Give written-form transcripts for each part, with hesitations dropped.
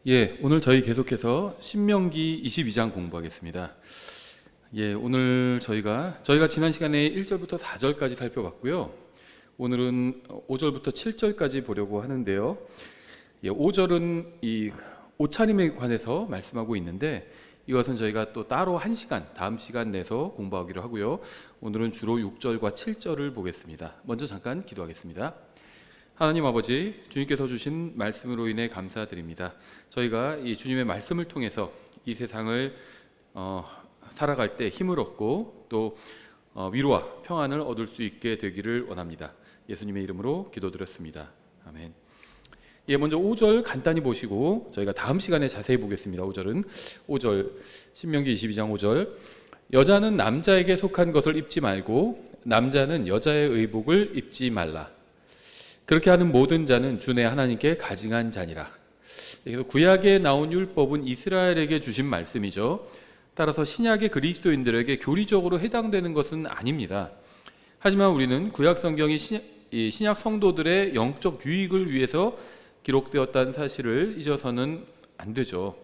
오늘 저희 계속해서 신명기 22장 공부하겠습니다. 오늘 저희가 지난 시간에 1절부터 4절까지 살펴봤고요. 오늘은 5절부터 7절까지 보려고 하는데요. 5절은 이 옷차림에 관해서 말씀하고 있는데 이것은 저희가 또 따로 다음 시간 내서 공부하기로 하고요. 오늘은 주로 6절과 7절을 보겠습니다. 먼저 잠깐 기도하겠습니다. 하나님 아버지, 주님께서 주신 말씀으로 인해 감사드립니다. 저희가 이 주님의 말씀을 통해서 이 세상을 살아갈 때 힘을 얻고 또 위로와 평안을 얻을 수 있게 되기를 원합니다. 예수님의 이름으로 기도드렸습니다. 아멘. 먼저 5절 간단히 보시고 저희가 다음 시간에 자세히 보겠습니다. 5절 신명기 22장 5절, 여자는 남자에게 속한 것을 입지 말고 남자는 여자의 의복을 입지 말라. 그렇게 하는 모든 자는 주 내 하나님께 가증한 자니라. 그래서 구약에 나온 율법은 이스라엘에게 주신 말씀이죠. 따라서 신약의 그리스도인들에게 교리적으로 해당되는 것은 아닙니다. 하지만 우리는 구약 성경이 신약 성도들의 영적 유익을 위해서 기록되었다는 사실을 잊어서는 안 되죠.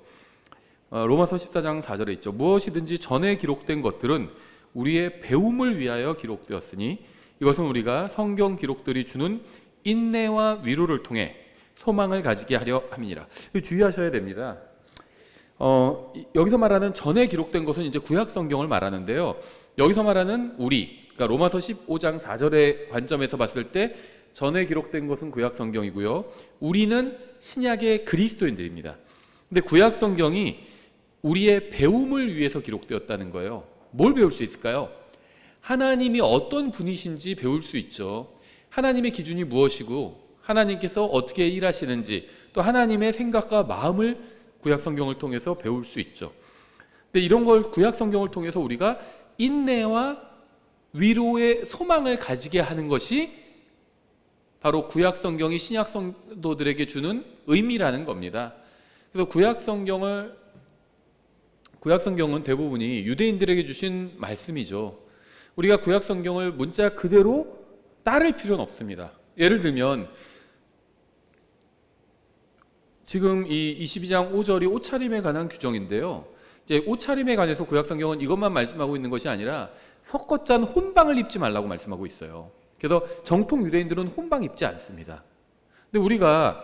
로마서 14장 4절에 있죠. 무엇이든지 전에 기록된 것들은 우리의 배움을 위하여 기록되었으니 이것은 우리가 성경 기록들이 주는 인내와 위로를 통해 소망을 가지게 하려 함이니라. 주의하셔야 됩니다. 여기서 말하는 전에 기록된 것은 이제 구약 성경을 말하는데요. 여기서 말하는 그러니까 로마서 15장 4절의 관점에서 봤을 때 전에 기록된 것은 구약 성경이고요. 우리는 신약의 그리스도인들입니다. 근데 구약 성경이 우리의 배움을 위해서 기록되었다는 거예요. 뭘 배울 수 있을까요? 하나님이 어떤 분이신지 배울 수 있죠. 하나님의 기준이 무엇이고 하나님께서 어떻게 일하시는지 또 하나님의 생각과 마음을 구약 성경을 통해서 배울 수 있죠. 근데 이런 걸 구약 성경을 통해서 우리가 인내와 위로의 소망을 가지게 하는 것이 바로 구약 성경이 신약 성도들에게 주는 의미라는 겁니다. 그래서 구약 성경은 대부분이 유대인들에게 주신 말씀이죠. 우리가 구약 성경을 문자 그대로 따를 필요는 없습니다. 예를 들면 지금 이 22장 5절이 옷차림에 관한 규정인데요. 이제 옷차림에 관해서 구약 성경은 이것만 말씀하고 있는 것이 아니라 섞어 짠 혼방을 입지 말라고 말씀하고 있어요. 그래서 정통 유대인들은 혼방 입지 않습니다. 근데 우리가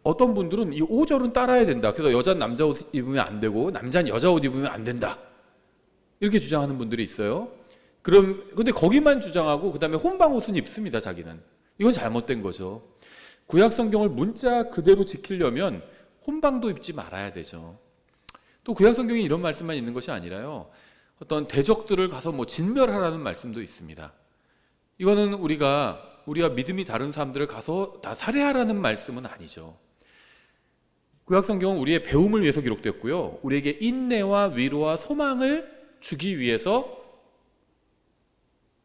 어떤 분들은 이 5절은 따라야 된다. 그래서 여자는 남자 옷 입으면 안 되고 남자는 여자 옷 입으면 안 된다. 이렇게 주장하는 분들이 있어요. 근데 거기만 주장하고 그 다음에 혼방 옷은 입습니다. 자기는. 이건 잘못된 거죠. 구약 성경을 문자 그대로 지키려면 혼방도 입지 말아야 되죠. 또 구약 성경에 이런 말씀만 있는 것이 아니라요. 어떤 대적들을 가서 진멸하라는 말씀도 있습니다. 이거는 우리가 믿음이 다른 사람들을 가서 다 살해하라는 말씀은 아니죠. 구약 성경은 우리의 배움을 위해서 기록됐고요. 우리에게 인내와 위로와 소망을 주기 위해서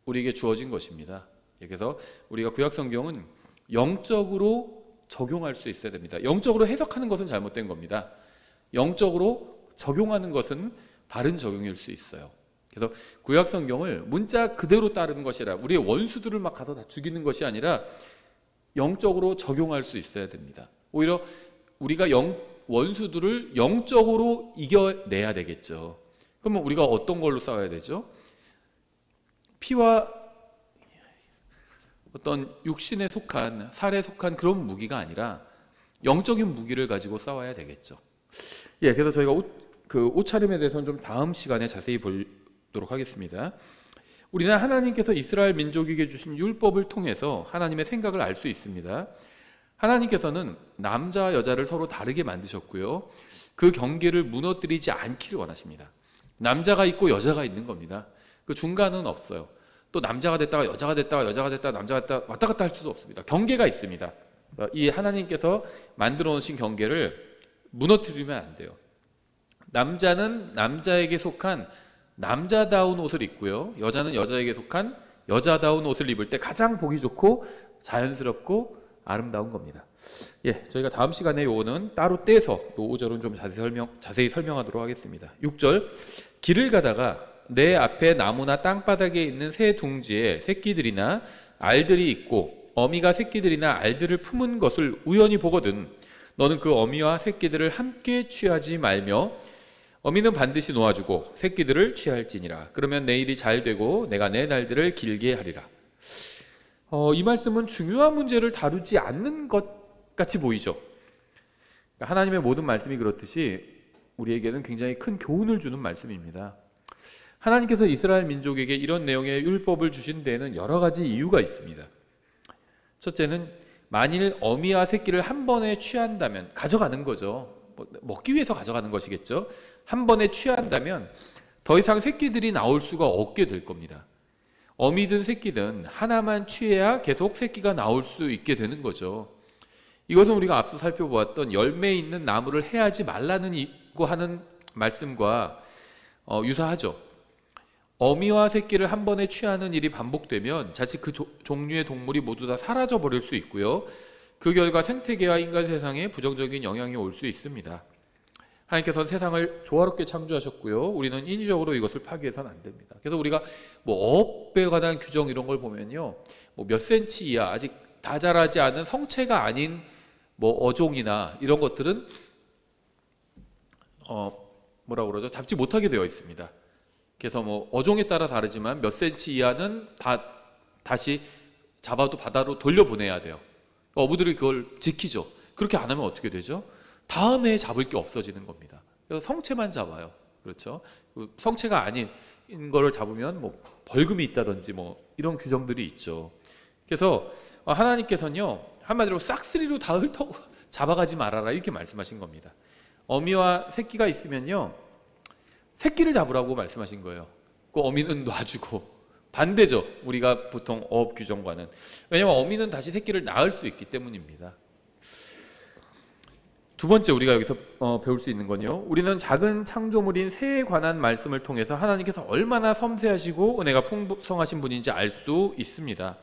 우리에게 주어진 것입니다. 그래서 우리가 구약 성경은 영적으로 적용할 수 있어야 됩니다. 영적으로 해석하는 것은 잘못된 겁니다. 영적으로 적용하는 것은 바른 적용일 수 있어요. 그래서 구약 성경을 문자 그대로 따르는 것이 아니라 우리의 원수들을 막 가서 다 죽이는 것이 아니라 영적으로 적용할 수 있어야 됩니다. 오히려 우리가 원수들을 영적으로 이겨내야 되겠죠. 그러면 우리가 어떤 걸로 싸워야 되죠? 피와 어떤 육신에 속한 살에 속한 그런 무기가 아니라 영적인 무기를 가지고 싸워야 되겠죠. 그래서 저희가 옷차림에 대해서는 좀 다음 시간에 자세히 보도록 하겠습니다. 우리는 하나님께서 이스라엘 민족에게 주신 율법을 통해서 하나님의 생각을 알 수 있습니다. 하나님께서는 남자와 여자를 서로 다르게 만드셨고요. 그 경계를 무너뜨리지 않기를 원하십니다. 남자가 있고 여자가 있는 겁니다. 그 중간은 없어요. 또 남자가 됐다가 여자가 됐다가 남자가 됐다가 왔다 갔다 할 수도 없습니다. 경계가 있습니다. 이 하나님께서 만들어 놓으신 경계를 무너뜨리면 안 돼요. 남자는 남자에게 속한 남자다운 옷을 입고요. 여자는 여자에게 속한 여자다운 옷을 입을 때 가장 보기 좋고 자연스럽고 아름다운 겁니다. 저희가 다음 시간에 요거는 따로 떼서 5절은 좀 자세히 설명하도록 하겠습니다. 6절, 길을 가다가 내 앞에 나무나 땅바닥에 있는 새 둥지에 새끼들이나 알들이 있고 어미가 새끼들이나 알들을 품은 것을 우연히 보거든 너는 그 어미와 새끼들을 함께 취하지 말며 어미는 반드시 놓아주고 새끼들을 취할지니라. 그러면 내 일이 잘 되고 내가 내 날들을 길게 하리라. 이 말씀은 중요한 문제를 다루지 않는 것 같이 보이죠. 하나님의 모든 말씀이 그렇듯이 우리에게는 굉장히 큰 교훈을 주는 말씀입니다. 하나님께서 이스라엘 민족에게 이런 내용의 율법을 주신 데에는 여러 가지 이유가 있습니다. 첫째는 만일 어미와 새끼를 한 번에 취한다면, 가져가는 거죠. 먹기 위해서 가져가는 것이겠죠. 한 번에 취한다면 더 이상 새끼들이 나올 수가 없게 될 겁니다. 어미든 새끼든 하나만 취해야 계속 새끼가 나올 수 있게 되는 거죠. 이것은 우리가 앞서 살펴보았던 열매 있는 나무를 해하지 말라는 하는 말씀과 유사하죠. 어미와 새끼를 한 번에 취하는 일이 반복되면 자칫 그 종류의 동물이 모두 다 사라져 버릴 수 있고요. 그 결과 생태계와 인간 세상에 부정적인 영향이 올 수 있습니다. 하나님께서는 세상을 조화롭게 창조하셨고요. 우리는 인위적으로 이것을 파괴해서는 안 됩니다. 그래서 우리가 업에 관한 규정 이런 걸 보면요, 몇 센치 이하 아직 다 자라지 않은 성체가 아닌 어종이나 이런 것들은 뭐라고 그러죠? 잡지 못하게 되어 있습니다. 그래서 어종에 따라 다르지만 몇 센치 이하는 다시 잡아도 바다로 돌려보내야 돼요. 어부들이 그걸 지키죠. 그렇게 안 하면 어떻게 되죠? 다음에 잡을 게 없어지는 겁니다. 그래서 성체만 잡아요. 그렇죠? 성체가 아닌 거를 잡으면 벌금이 있다든지 이런 규정들이 있죠. 그래서 하나님께서는요, 한마디로 싹쓸이로 다 잡아가지 말아라 이렇게 말씀하신 겁니다. 어미와 새끼가 있으면요, 새끼를 잡으라고 말씀하신 거예요. 그 어미는 놔주고. 반대죠. 우리가 보통 어업 규정과는. 왜냐하면 어미는 다시 새끼를 낳을 수 있기 때문입니다. 두 번째 우리가 여기서 배울 수 있는 건요, 우리는 작은 창조물인 새에 관한 말씀을 통해서 하나님께서 얼마나 섬세하시고 은혜가 풍성하신 분인지 알 수 있습니다.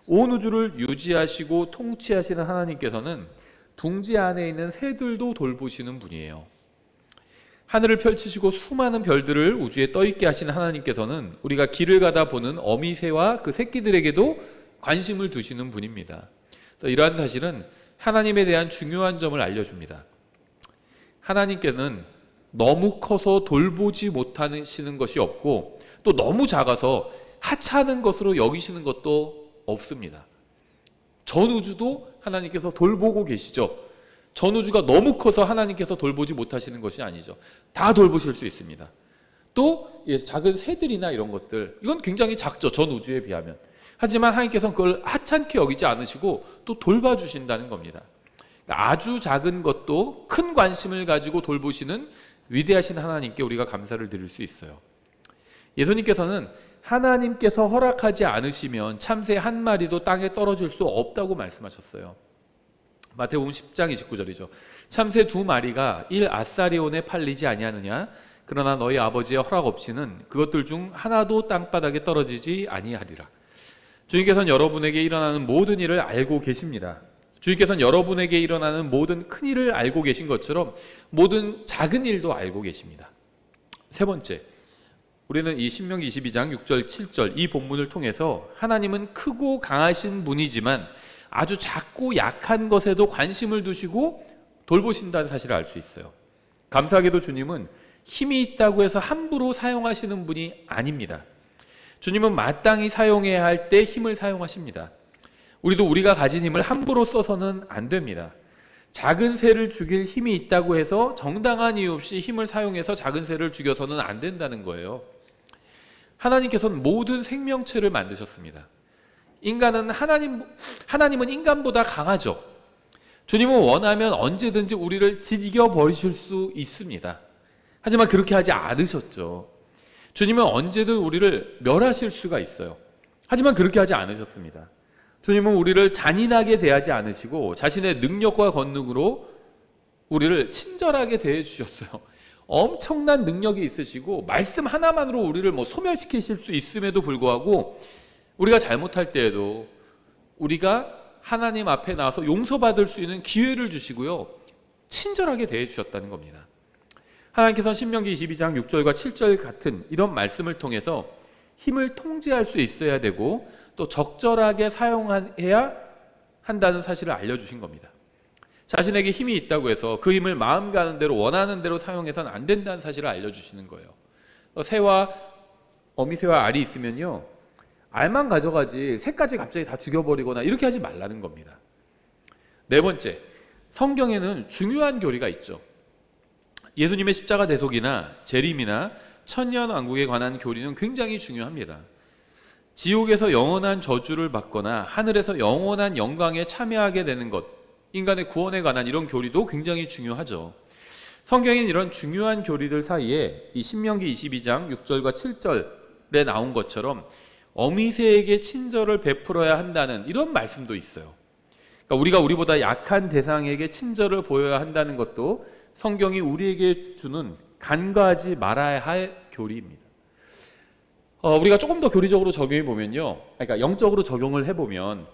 온 우주를 유지하시고 통치하시는 하나님께서는 둥지 안에 있는 새들도 돌보시는 분이에요. 하늘을 펼치시고 수많은 별들을 우주에 떠있게 하시는 하나님께서는 우리가 길을 가다 보는 어미새와 그 새끼들에게도 관심을 두시는 분입니다. 이러한 사실은 하나님에 대한 중요한 점을 알려줍니다. 하나님께서는 너무 커서 돌보지 못하시는 것이 없고, 또 너무 작아서 하찮은 것으로 여기시는 것도 없습니다. 전 우주도 하나님께서 돌보고 계시죠. 전 우주가 너무 커서 하나님께서 돌보지 못하시는 것이 아니죠. 다 돌보실 수 있습니다. 또 작은 새들이나 이런 것들, 이건 굉장히 작죠. 전 우주에 비하면. 하지만 하나님께서는 그걸 하찮게 여기지 않으시고 또 돌봐주신다는 겁니다. 아주 작은 것도 큰 관심을 가지고 돌보시는 위대하신 하나님께 우리가 감사를 드릴 수 있어요. 예수님께서는 하나님께서 허락하지 않으시면 참새 한 마리도 땅에 떨어질 수 없다고 말씀하셨어요. 마태복음 10장 29절이죠. 참새 2마리가 1 아사리온에 팔리지 아니하느냐? 그러나 너희 아버지의 허락 없이는 그것들 중 하나도 땅바닥에 떨어지지 아니하리라. 주님께서는 여러분에게 일어나는 모든 일을 알고 계십니다. 주님께서는 여러분에게 일어나는 모든 큰 일을 알고 계신 것처럼 모든 작은 일도 알고 계십니다. 세 번째, 우리는 이 신명기 22장 6절 7절 이 본문을 통해서 하나님은 크고 강하신 분이지만 아주 작고 약한 것에도 관심을 두시고 돌보신다는 사실을 알 수 있어요. 감사하게도 주님은 힘이 있다고 해서 함부로 사용하시는 분이 아닙니다. 주님은 마땅히 사용해야 할 때 힘을 사용하십니다. 우리도 우리가 가진 힘을 함부로 써서는 안 됩니다. 작은 새를 죽일 힘이 있다고 해서 정당한 이유 없이 힘을 사용해서 작은 새를 죽여서는 안 된다는 거예요. 하나님께서는 모든 생명체를 만드셨습니다. 하나님은 인간보다 강하죠. 주님은 원하면 언제든지 우리를 짓이겨 버리실 수 있습니다. 하지만 그렇게 하지 않으셨죠. 주님은 언제든 우리를 멸하실 수가 있어요. 하지만 그렇게 하지 않으셨습니다. 주님은 우리를 잔인하게 대하지 않으시고 자신의 능력과 권능으로 우리를 친절하게 대해 주셨어요. 엄청난 능력이 있으시고 말씀 하나만으로 우리를 소멸시키실 수 있음에도 불구하고 우리가 잘못할 때에도 우리가 하나님 앞에 나와서 용서받을 수 있는 기회를 주시고요, 친절하게 대해 주셨다는 겁니다. 하나님께서는 신명기 22장 6절과 7절 같은 이런 말씀을 통해서 힘을 통제할 수 있어야 되고 또 적절하게 사용해야 한다는 사실을 알려주신 겁니다. 자신에게 힘이 있다고 해서 그 힘을 마음 가는 대로 원하는 대로 사용해서는 안 된다는 사실을 알려주시는 거예요. 어미새와 알이 있으면요, 알만 가져가지 새까지 갑자기 다 죽여버리거나 이렇게 하지 말라는 겁니다. 네 번째, 성경에는 중요한 교리가 있죠. 예수님의 십자가 대속이나 재림이나 천년왕국에 관한 교리는 굉장히 중요합니다. 지옥에서 영원한 저주를 받거나 하늘에서 영원한 영광에 참여하게 되는 것, 인간의 구원에 관한 이런 교리도 굉장히 중요하죠. 성경에는 이런 중요한 교리들 사이에 이 신명기 22장 6절과 7절에 나온 것처럼 어미새에게 친절을 베풀어야 한다는 이런 말씀도 있어요. 그러니까 우리가 우리보다 약한 대상에게 친절을 보여야 한다는 것도 성경이 우리에게 주는 간과하지 말아야 할 교리입니다. 우리가 조금 더 교리적으로 적용해 보면요, 그러니까 영적으로 적용을 해보면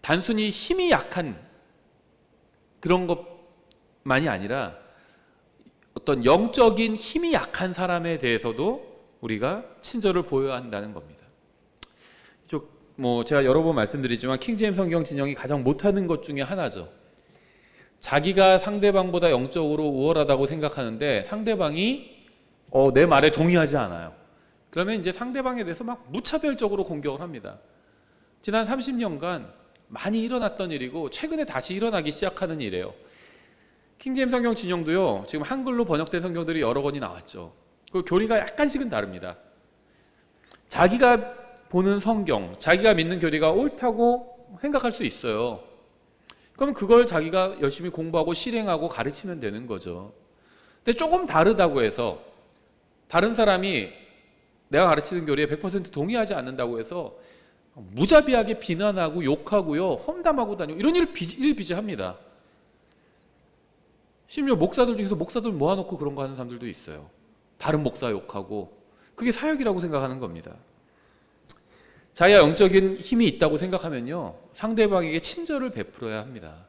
단순히 힘이 약한 그런 것만이 아니라 어떤 영적인 힘이 약한 사람에 대해서도 우리가 친절을 보여야 한다는 겁니다. 제가 여러 번 말씀드리지만 킹제임스 성경 진영이 가장 못하는 것 중에 하나죠. 자기가 상대방보다 영적으로 우월하다고 생각하는데 상대방이 내 말에 동의하지 않아요. 그러면 이제 상대방에 대해서 막 무차별적으로 공격을 합니다. 지난 30년간 많이 일어났던 일이고 최근에 다시 일어나기 시작하는 일이에요. 킹제임스 성경 진영도요, 지금 한글로 번역된 성경들이 여러 권이 나왔죠. 그 교리가 약간씩은 다릅니다. 자기가 보는 성경, 자기가 믿는 교리가 옳다고 생각할 수 있어요. 그럼 그걸 자기가 열심히 공부하고 실행하고 가르치면 되는 거죠. 근데 조금 다르다고 해서 다른 사람이 내가 가르치는 교리에 100% 동의하지 않는다고 해서 무자비하게 비난하고 욕하고요, 험담하고 다니고 이런 일을 일비재합니다. 심지어 목사들 중에서 목사들 모아놓고 그런 거 하는 사람들도 있어요. 다른 목사 욕하고. 그게 사역이라고 생각하는 겁니다. 자기가 영적인 힘이 있다고 생각하면요, 상대방에게 친절을 베풀어야 합니다.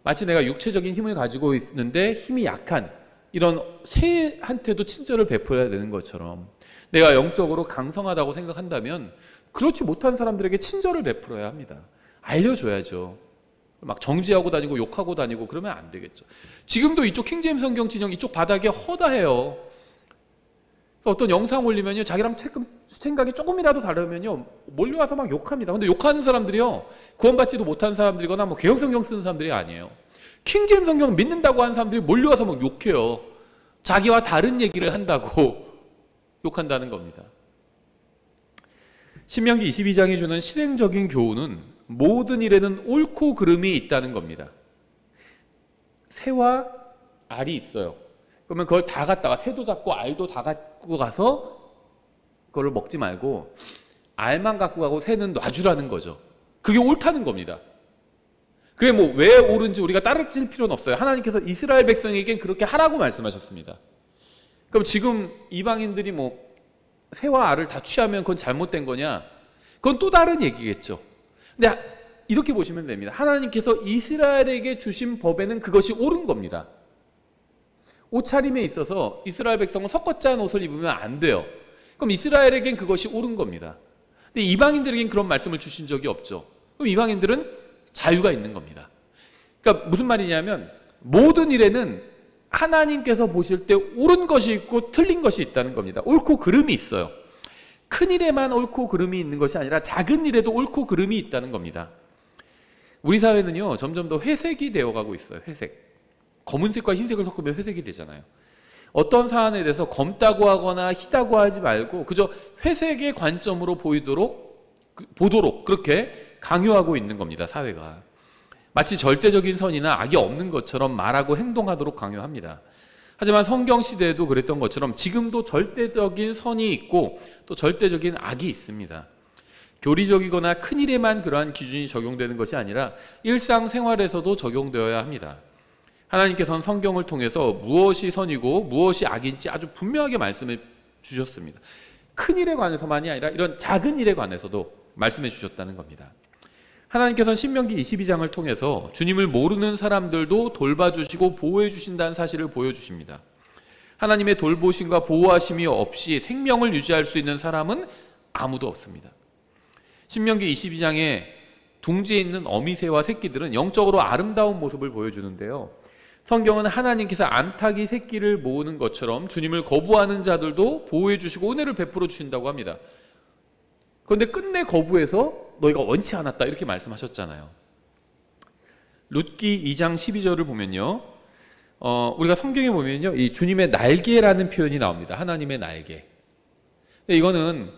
마치 내가 육체적인 힘을 가지고 있는데 힘이 약한 이런 새한테도 친절을 베풀어야 되는 것처럼 내가 영적으로 강성하다고 생각한다면 그렇지 못한 사람들에게 친절을 베풀어야 합니다. 알려줘야죠. 막 정지하고 다니고 욕하고 다니고 그러면 안 되겠죠. 지금도 이쪽 킹제임스 성경 진영 이쪽 바닥에 허다해요. 어떤 영상 올리면요, 자기랑 생각이 조금이라도 다르면요 몰려와서 막 욕합니다. 근데 욕하는 사람들이요, 구원받지도 못한 사람들이거나 뭐 개혁 성경 쓰는 사람들이 아니에요. 킹제임스 성경 믿는다고 하는 사람들이 몰려와서 막 욕해요. 자기와 다른 얘기를 한다고 욕한다는 겁니다. 신명기 22장이 주는 실행적인 교훈은 모든 일에는 옳고 그름이 있다는 겁니다. 새와 알이 있어요. 그러면 그걸 다 갖다가 새도 잡고 알도 다 갖고 가서 그걸 먹지 말고 알만 갖고 가고 새는 놔주라는 거죠. 그게 옳다는 겁니다. 그게 뭐 왜 옳은지 우리가 따질 필요는 없어요. 하나님께서 이스라엘 백성에겐 그렇게 하라고 말씀하셨습니다. 그럼 지금 이방인들이 뭐 새와 알을 다 취하면 그건 잘못된 거냐? 그건 또 다른 얘기겠죠. 근데 이렇게 보시면 됩니다. 하나님께서 이스라엘에게 주신 법에는 그것이 옳은 겁니다. 옷차림에 있어서 이스라엘 백성은 섞어짠 옷을 입으면 안 돼요. 그럼 이스라엘에겐 그것이 옳은 겁니다. 근데 이방인들에겐 그런 말씀을 주신 적이 없죠. 그럼 이방인들은 자유가 있는 겁니다. 그러니까 무슨 말이냐면 모든 일에는 하나님께서 보실 때 옳은 것이 있고 틀린 것이 있다는 겁니다. 옳고 그름이 있어요. 큰 일에만 옳고 그름이 있는 것이 아니라 작은 일에도 옳고 그름이 있다는 겁니다. 우리 사회는요, 점점 더 회색이 되어가고 있어요. 회색. 검은색과 흰색을 섞으면 회색이 되잖아요. 어떤 사안에 대해서 검다고 하거나 희다고 하지 말고 그저 회색의 관점으로 보도록 그렇게 강요하고 있는 겁니다. 사회가. 마치 절대적인 선이나 악이 없는 것처럼 말하고 행동하도록 강요합니다. 하지만 성경 시대에도 그랬던 것처럼 지금도 절대적인 선이 있고 또 절대적인 악이 있습니다. 교리적이거나 큰일에만 그러한 기준이 적용되는 것이 아니라 일상생활에서도 적용되어야 합니다. 하나님께서는 성경을 통해서 무엇이 선이고 무엇이 악인지 아주 분명하게 말씀해 주셨습니다. 큰일에 관해서만이 아니라 이런 작은 일에 관해서도 말씀해 주셨다는 겁니다. 하나님께서는 신명기 22장을 통해서 주님을 모르는 사람들도 돌봐주시고 보호해 주신다는 사실을 보여주십니다. 하나님의 돌보심과 보호하심이 없이 생명을 유지할 수 있는 사람은 아무도 없습니다. 신명기 22장에 둥지에 있는 어미새와 새끼들은 영적으로 아름다운 모습을 보여주는데요. 성경은 하나님께서 암탉이 새끼를 모으는 것처럼 주님을 거부하는 자들도 보호해 주시고 은혜를 베풀어 주신다고 합니다. 그런데 끝내 거부해서 너희가 원치 않았다 이렇게 말씀하셨잖아요. 룻기 2장 12절을 보면요, 우리가 성경에 보면요, 이 주님의 날개라는 표현이 나옵니다. 하나님의 날개. 근데 이거는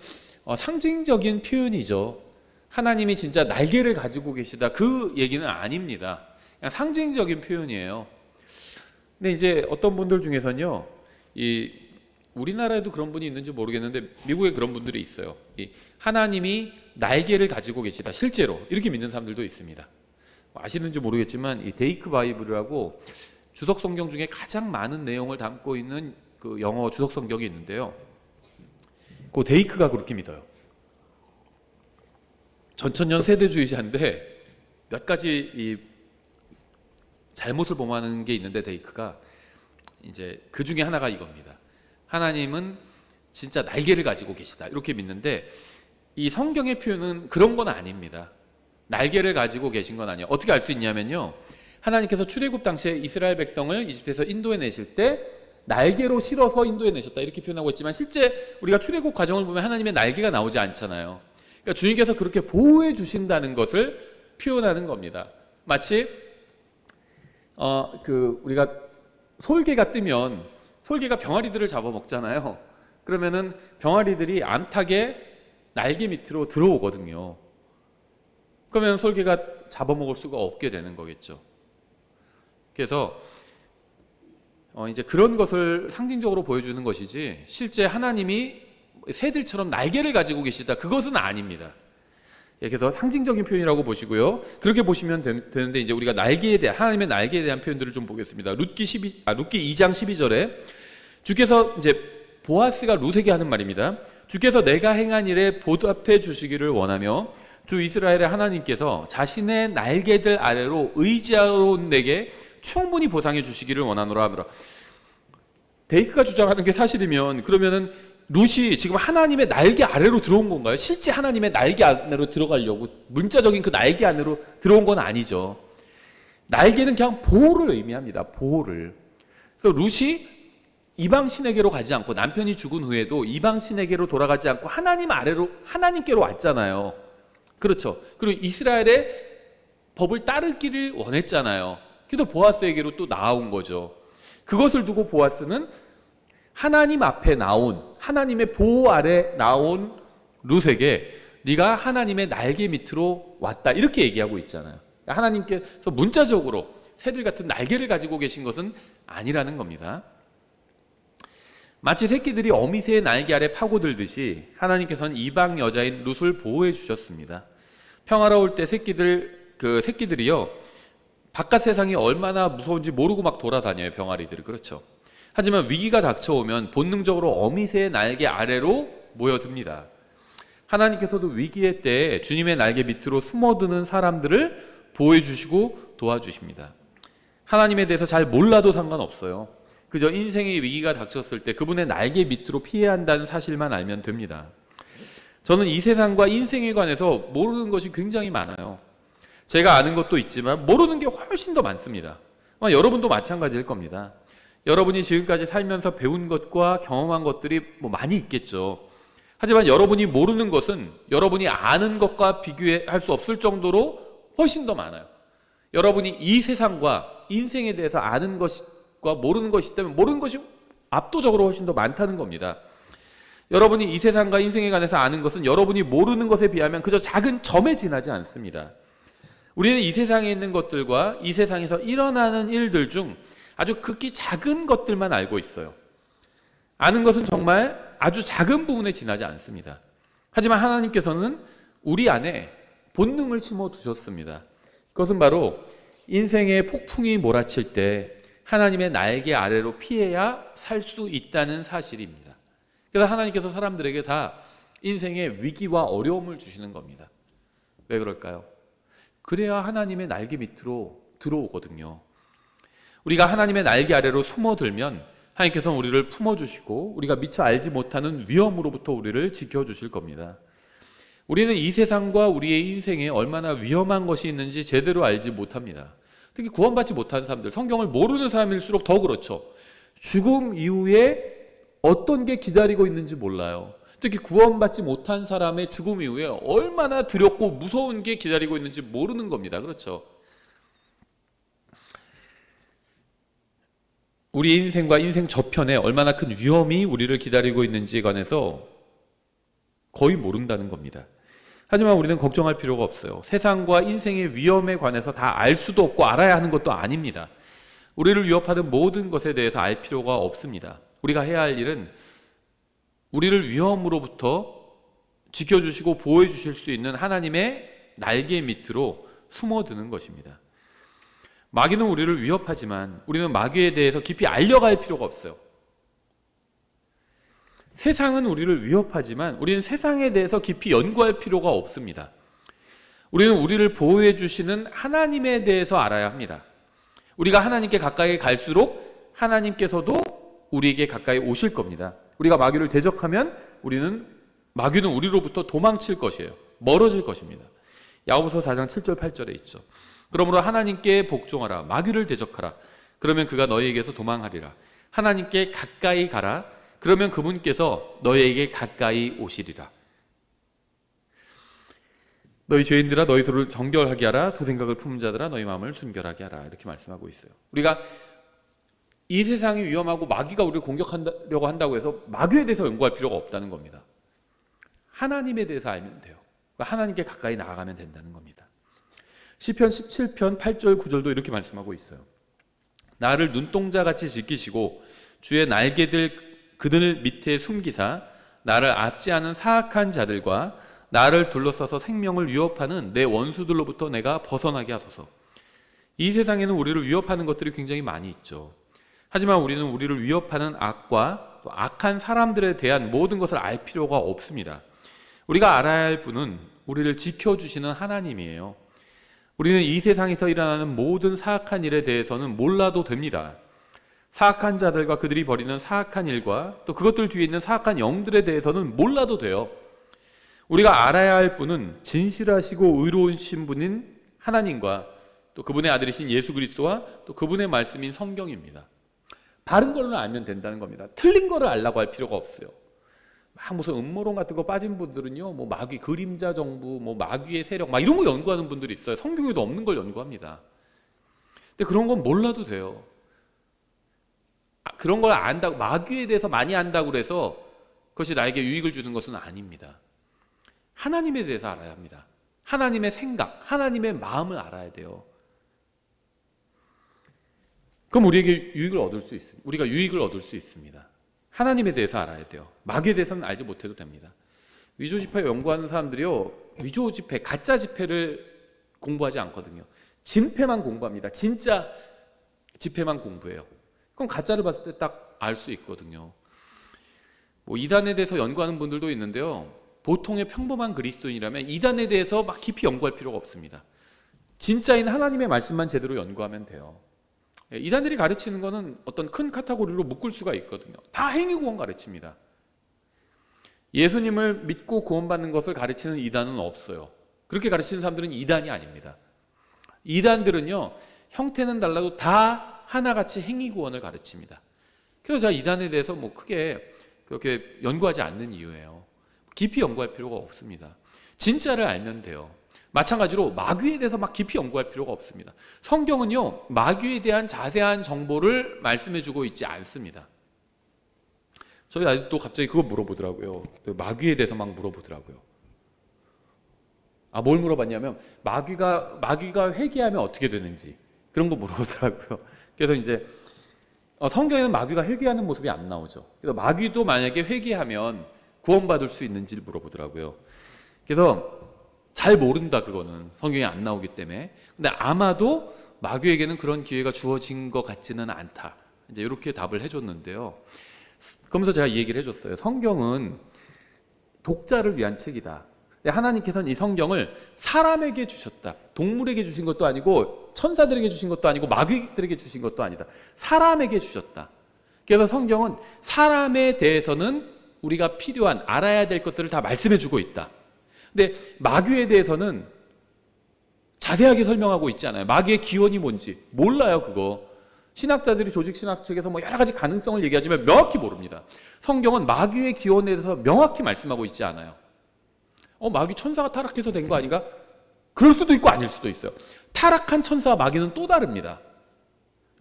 상징적인 표현이죠. 하나님이 진짜 날개를 가지고 계시다 그 얘기는 아닙니다. 그냥 상징적인 표현이에요. 근데 이제 어떤 분들 중에서는요, 우리나라에도 그런 분이 있는지 모르겠는데 미국에 그런 분들이 있어요. 하나님이 날개를 가지고 계시다 실제로 이렇게 믿는 사람들도 있습니다. 아시는지 모르겠지만 이 데이크 바이블이라고 주석 성경 중에 가장 많은 내용을 담고 있는 그 영어 주석 성경이 있는데요, 그 데이크가 그렇게 믿어요. 전천년 세대주의자인데 몇 가지 이 잘못을 범하는 게 있는데, 데이크가 이제 그 중에 하나가 이겁니다. 하나님은 진짜 날개를 가지고 계시다 이렇게 믿는데, 이 성경의 표현은 그런 건 아닙니다. 날개를 가지고 계신 건 아니에요. 어떻게 알 수 있냐면요, 하나님께서 출애굽 당시에 이스라엘 백성을 이집트에서 인도해 내실 때 날개로 실어서 인도해 내셨다 이렇게 표현하고 있지만, 실제 우리가 출애굽 과정을 보면 하나님의 날개가 나오지 않잖아요. 그러니까 주님께서 그렇게 보호해 주신다는 것을 표현하는 겁니다. 마치 우리가 솔개가 뜨면 솔개가 병아리들을 잡아먹잖아요. 그러면은 병아리들이 암탉의 날개 밑으로 들어오거든요. 그러면 솔개가 잡아먹을 수가 없게 되는 거겠죠. 그래서 이제 그런 것을 상징적으로 보여주는 것이지, 실제 하나님이 새들처럼 날개를 가지고 계시다 그것은 아닙니다. 그래서 상징적인 표현이라고 보시고요. 그렇게 보시면 되는데, 이제 우리가 날개에 대한, 하나님의 날개에 대한 표현들을 좀 보겠습니다. 룻기 2장 12절에 주께서, 이제 보아스가 룻에게 하는 말입니다. 주께서 내가 행한 일에 보답해 주시기를 원하며 주 이스라엘의 하나님께서 자신의 날개들 아래로 의지하온 내게 충분히 보상해 주시기를 원하노라 하더라. 데이크가 주장하는 게 사실이면, 그러면은 룻이 지금 하나님의 날개 아래로 들어온 건가요? 실제 하나님의 날개 안으로 들어가려고 문자적인 그 날개 안으로 들어온 건 아니죠. 날개는 그냥 보호를 의미합니다. 보호를. 그래서 룻이 이방 신에게로 가지 않고, 남편이 죽은 후에도 이방 신에게로 돌아가지 않고 하나님 아래로, 하나님께로 왔잖아요. 그렇죠. 그리고 이스라엘의 법을 따르기를 원했잖아요. 그래서 보아스에게로 또 나아온 거죠. 그것을 두고 보아스는 하나님 앞에 나온, 하나님의 보호 아래 나온 룻에게 네가 하나님의 날개 밑으로 왔다 이렇게 얘기하고 있잖아요. 하나님께서 문자적으로 새들 같은 날개를 가지고 계신 것은 아니라는 겁니다. 마치 새끼들이 어미새의 날개 아래 파고들듯이 하나님께서는 이방 여자인 룻을 보호해 주셨습니다. 평화로울 때 새끼들이요, 바깥 세상이 얼마나 무서운지 모르고 막 돌아다녀요, 병아리들이. 그렇죠. 하지만 위기가 닥쳐오면 본능적으로 어미새의 날개 아래로 모여듭니다. 하나님께서도 위기의 때에 주님의 날개 밑으로 숨어드는 사람들을 보호해 주시고 도와주십니다. 하나님에 대해서 잘 몰라도 상관없어요. 그저 인생의 위기가 닥쳤을 때 그분의 날개 밑으로 피해야 한다는 사실만 알면 됩니다. 저는 이 세상과 인생에 관해서 모르는 것이 굉장히 많아요. 제가 아는 것도 있지만 모르는 게 훨씬 더 많습니다. 아마 여러분도 마찬가지일 겁니다. 여러분이 지금까지 살면서 배운 것과 경험한 것들이 많이 있겠죠. 하지만 여러분이 모르는 것은 여러분이 아는 것과 비교할 수 없을 정도로 훨씬 더 많아요. 여러분이 이 세상과 인생에 대해서 아는 것과 모르는 것이 있다면 모르는 것이 압도적으로 훨씬 더 많다는 겁니다. 여러분이 이 세상과 인생에 관해서 아는 것은 여러분이 모르는 것에 비하면 그저 작은 점에 지나지 않습니다. 우리는 이 세상에 있는 것들과 이 세상에서 일어나는 일들 중 아주 극히 작은 것들만 알고 있어요. 아는 것은 정말 아주 작은 부분에 지나지 않습니다. 하지만 하나님께서는 우리 안에 본능을 심어두셨습니다. 그것은 바로 인생의 폭풍이 몰아칠 때 하나님의 날개 아래로 피해야 살 수 있다는 사실입니다. 그래서 하나님께서 사람들에게 다 인생의 위기와 어려움을 주시는 겁니다. 왜 그럴까요? 그래야 하나님의 날개 밑으로 들어오거든요. 우리가 하나님의 날개 아래로 숨어들면 하나님께서는 우리를 품어주시고 우리가 미처 알지 못하는 위험으로부터 우리를 지켜주실 겁니다. 우리는 이 세상과 우리의 인생에 얼마나 위험한 것이 있는지 제대로 알지 못합니다. 특히 구원받지 못한 사람들, 성경을 모르는 사람일수록 더 그렇죠. 죽음 이후에 어떤 게 기다리고 있는지 몰라요. 특히 구원받지 못한 사람의 죽음 이후에 얼마나 두렵고 무서운 게 기다리고 있는지 모르는 겁니다. 그렇죠? 우리 인생과 인생 저편에 얼마나 큰 위험이 우리를 기다리고 있는지에 관해서 거의 모른다는 겁니다. 하지만 우리는 걱정할 필요가 없어요. 세상과 인생의 위험에 관해서 다 알 수도 없고 알아야 하는 것도 아닙니다. 우리를 위협하는 모든 것에 대해서 알 필요가 없습니다. 우리가 해야 할 일은 우리를 위험으로부터 지켜주시고 보호해 주실 수 있는 하나님의 날개 밑으로 숨어드는 것입니다. 마귀는 우리를 위협하지만 우리는 마귀에 대해서 깊이 알려갈 필요가 없어요. 세상은 우리를 위협하지만 우리는 세상에 대해서 깊이 연구할 필요가 없습니다. 우리는 우리를 보호해 주시는 하나님에 대해서 알아야 합니다. 우리가 하나님께 가까이 갈수록 하나님께서도 우리에게 가까이 오실 겁니다. 우리가 마귀를 대적하면 마귀는 우리로부터 도망칠 것이에요. 멀어질 것입니다. 야고보서 4장 7절 8절에 있죠. 그러므로 하나님께 복종하라. 마귀를 대적하라. 그러면 그가 너희에게서 도망하리라. 하나님께 가까이 가라. 그러면 그분께서 너희에게 가까이 오시리라. 너희 죄인들아 너희 소를 정결하게 하라. 두 생각을 품은 자들아 너희 마음을 순결하게 하라. 이렇게 말씀하고 있어요. 우리가 이 세상이 위험하고 마귀가 우리를 공격하려고 한다고 해서 마귀에 대해서 연구할 필요가 없다는 겁니다. 하나님에 대해서 알면 돼요. 하나님께 가까이 나아가면 된다는 겁니다. 시편 17편 8절 9절도 이렇게 말씀하고 있어요. 나를 눈동자같이 지키시고 주의 날개들 그들 밑에 숨기사 나를 압제하는 사악한 자들과 나를 둘러싸서 생명을 위협하는 내 원수들로부터 내가 벗어나게 하소서. 이 세상에는 우리를 위협하는 것들이 굉장히 많이 있죠. 하지만 우리는 우리를 위협하는 악과 또 악한 사람들에 대한 모든 것을 알 필요가 없습니다. 우리가 알아야 할 분은 우리를 지켜주시는 하나님이에요. 우리는 이 세상에서 일어나는 모든 사악한 일에 대해서는 몰라도 됩니다. 사악한 자들과 그들이 벌이는 사악한 일과 또 그것들 뒤에 있는 사악한 영들에 대해서는 몰라도 돼요. 우리가 알아야 할 분은 진실하시고 의로우신 분인 하나님과 또 그분의 아들이신 예수 그리스도와 또 그분의 말씀인 성경입니다. 바른 걸로 알면 된다는 겁니다. 틀린 거를 알라고 할 필요가 없어요. 막 무슨 음모론 같은 거 빠진 분들은요, 뭐 마귀 그림자 정부, 뭐 마귀의 세력, 막 이런 거 연구하는 분들이 있어요. 성경에도 없는 걸 연구합니다. 근데 그런 건 몰라도 돼요. 그런 걸 안다고, 마귀에 대해서 많이 안다고 그래서 그것이 나에게 유익을 주는 것은 아닙니다. 하나님에 대해서 알아야 합니다. 하나님의 생각, 하나님의 마음을 알아야 돼요. 그럼 우리에게 유익을 얻을 수 있습니다. 우리가 유익을 얻을 수 있습니다. 하나님에 대해서 알아야 돼요. 마귀에 대해서는 알지 못해도 됩니다. 위조지폐 연구하는 사람들이요, 위조지폐, 가짜 지폐를 공부하지 않거든요. 진폐만 공부합니다. 진짜 지폐만 공부해요. 그럼 가짜를 봤을 때 딱 알 수 있거든요. 뭐 이단에 대해서 연구하는 분들도 있는데요, 보통의 평범한 그리스도인이라면 이단에 대해서 막 깊이 연구할 필요가 없습니다. 진짜인 하나님의 말씀만 제대로 연구하면 돼요. 이단들이 가르치는 거는 어떤 큰 카테고리로 묶을 수가 있거든요. 다 행위구원 가르칩니다. 예수님을 믿고 구원받는 것을 가르치는 이단은 없어요. 그렇게 가르치는 사람들은 이단이 아닙니다. 이단들은요, 형태는 달라도 다 하나같이 행위구원을 가르칩니다. 그래서 제가 이단에 대해서 뭐 크게 그렇게 연구하지 않는 이유예요. 깊이 연구할 필요가 없습니다. 진짜를 알면 돼요. 마찬가지로 마귀에 대해서 막 깊이 연구할 필요가 없습니다. 성경은요, 마귀에 대한 자세한 정보를 말씀해주고 있지 않습니다. 저희 아직도 갑자기 그거 물어보더라고요. 마귀에 대해서 막 물어보더라고요. 뭘 물어봤냐면 마귀가 회개하면 어떻게 되는지 그런 거 물어보더라고요. 그래서 이제 성경에는 마귀가 회개하는 모습이 안 나오죠. 그래서 마귀도 만약에 회개하면 구원받을 수 있는지를 물어보더라고요. 그래서 잘 모른다, 그거는 성경에 안 나오기 때문에. 근데 아마도 마귀에게는 그런 기회가 주어진 것 같지는 않다, 이제 이렇게 답을 해줬는데요. 그러면서 제가 이 얘기를 해줬어요. 성경은 독자를 위한 책이다. 하나님께서는 이 성경을 사람에게 주셨다. 동물에게 주신 것도 아니고 천사들에게 주신 것도 아니고 마귀들에게 주신 것도 아니다. 사람에게 주셨다. 그래서 성경은 사람에 대해서는 우리가 필요한, 알아야 될 것들을 다 말씀해 주고 있다. 근데 마귀에 대해서는 자세하게 설명하고 있지 않아요. 마귀의 기원이 뭔지 몰라요. 그거 신학자들이 조직신학 측에서 뭐 여러 가지 가능성을 얘기하지만 명확히 모릅니다. 성경은 마귀의 기원에 대해서 명확히 말씀하고 있지 않아요. 마귀 천사가 타락해서 된 거 아닌가? 그럴 수도 있고 아닐 수도 있어요. 타락한 천사와 마귀는 또 다릅니다.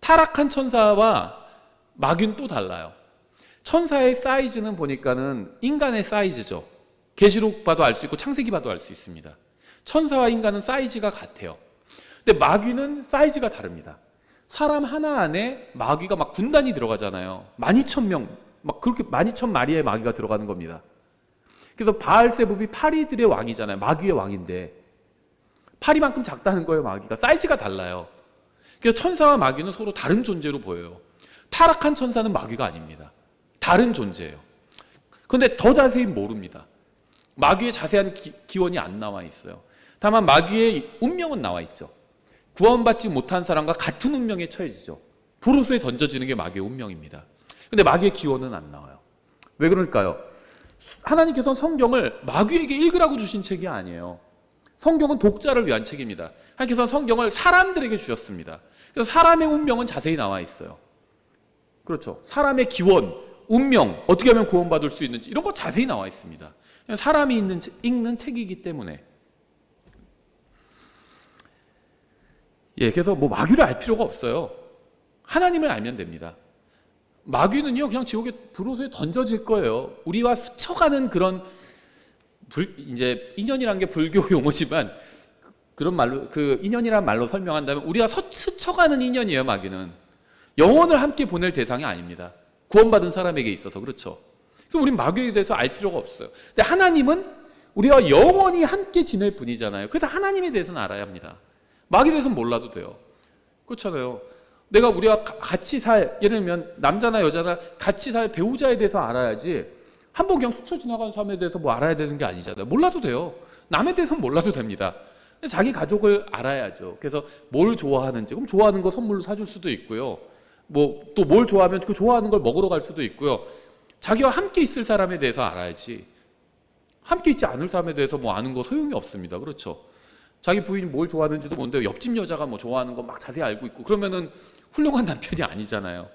타락한 천사와 마귀는 또 달라요. 천사의 사이즈는 보니까는 인간의 사이즈죠. 계시록 봐도 알 수 있고 창세기 봐도 알 수 있습니다. 천사와 인간은 사이즈가 같아요. 근데 마귀는 사이즈가 다릅니다. 사람 하나 안에 마귀가 막 군단이 들어가잖아요. 12,000명, 막 그렇게 12,000마리의 마귀가 들어가는 겁니다. 그래서 바알세붑이 파리들의 왕이잖아요. 마귀의 왕인데 파리만큼 작다는 거예요. 마귀가 사이즈가 달라요. 그래서 천사와 마귀는 서로 다른 존재로 보여요. 타락한 천사는 마귀가 아닙니다. 다른 존재예요. 그런데 더 자세히 모릅니다. 마귀의 자세한 기원이 안 나와 있어요. 다만 마귀의 운명은 나와 있죠. 구원받지 못한 사람과 같은 운명에 처해지죠. 불호수에 던져지는 게 마귀의 운명입니다. 그런데 마귀의 기원은 안 나와요. 왜 그럴까요? 하나님께서는 성경을 마귀에게 읽으라고 주신 책이 아니에요. 성경은 독자를 위한 책입니다. 하나님께서는 성경을 사람들에게 주셨습니다. 그래서 사람의 운명은 자세히 나와 있어요. 그렇죠. 사람의 기원, 운명, 어떻게 하면 구원받을 수 있는지 이런 거 자세히 나와 있습니다. 사람이 읽는 책이기 때문에. 그래서 뭐 마귀를 알 필요가 없어요. 하나님을 알면 됩니다. 마귀는요, 그냥 지옥의 불호수에 던져질 거예요. 우리와 스쳐가는 그런 이제 인연이란 게 불교 용어지만 그런 말로 인연이란 말로 설명한다면 우리가 스쳐가는 인연이에요. 마귀는 영혼을 함께 보낼 대상이 아닙니다. 구원받은 사람에게 있어서. 그렇죠. 그래서 우린 마귀에 대해서 알 필요가 없어요. 근데 하나님은 우리와 영원히 함께 지낼 분이잖아요. 그래서 하나님에 대해서는 알아야 합니다. 마귀에 대해서는 몰라도 돼요. 그렇잖아요. 우리가 같이 예를 들면 남자나 여자나 같이 살 배우자에 대해서 알아야지 한번 그냥 스쳐 지나가는 사람에 대해서 뭐 알아야 되는 게 아니잖아요. 몰라도 돼요. 남에 대해서는 몰라도 됩니다. 자기 가족을 알아야죠. 그래서 뭘 좋아하는지, 그럼 좋아하는 거 선물로 사줄 수도 있고요. 뭐 또 뭘 좋아하면 그 좋아하는 걸 먹으러 갈 수도 있고요. 자기와 함께 있을 사람에 대해서 알아야지. 함께 있지 않을 사람에 대해서 뭐 아는 거 소용이 없습니다. 그렇죠. 자기 부인이 뭘 좋아하는지도 모르는데 옆집 여자가 뭐 좋아하는 거 막 자세히 알고 있고 그러면은 훌륭한 남편이 아니잖아요.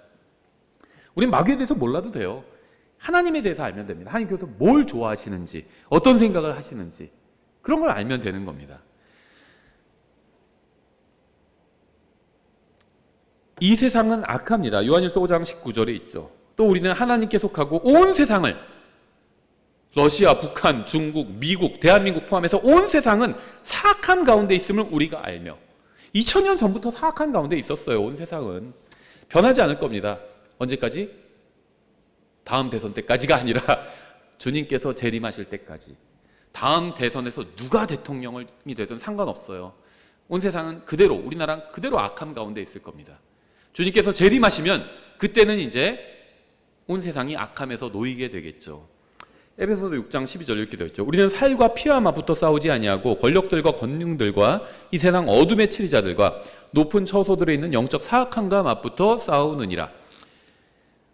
우린 마귀에 대해서 몰라도 돼요. 하나님에 대해서 알면 됩니다. 하나님께서 뭘 좋아하시는지, 어떤 생각을 하시는지 그런 걸 알면 되는 겁니다. 이 세상은 악합니다. 요한일서 5장 19절에 있죠. 또 우리는 하나님께 속하고 온 세상을, 러시아, 북한, 중국, 미국, 대한민국 포함해서 온 세상은 사악함 가운데 있음을 우리가 알며, 2000년 전부터 사악한 가운데 있었어요. 온 세상은 변하지 않을 겁니다. 언제까지? 다음 대선 때까지가 아니라 주님께서 재림하실 때까지. 다음 대선에서 누가 대통령이 되든 상관없어요. 온 세상은 그대로, 우리나라는 그대로 악함 가운데 있을 겁니다. 주님께서 재림하시면 그때는 이제 온 세상이 악함에서 놓이게 되겠죠. 에베소서 6장 12절 이렇게 되어 있죠. 우리는 살과 피와 맞붙어 싸우지 아니하고 권력들과 권능들과 이 세상 어둠의 치리자들과 높은 처소들에 있는 영적 사악함과 맞붙어 싸우느니라.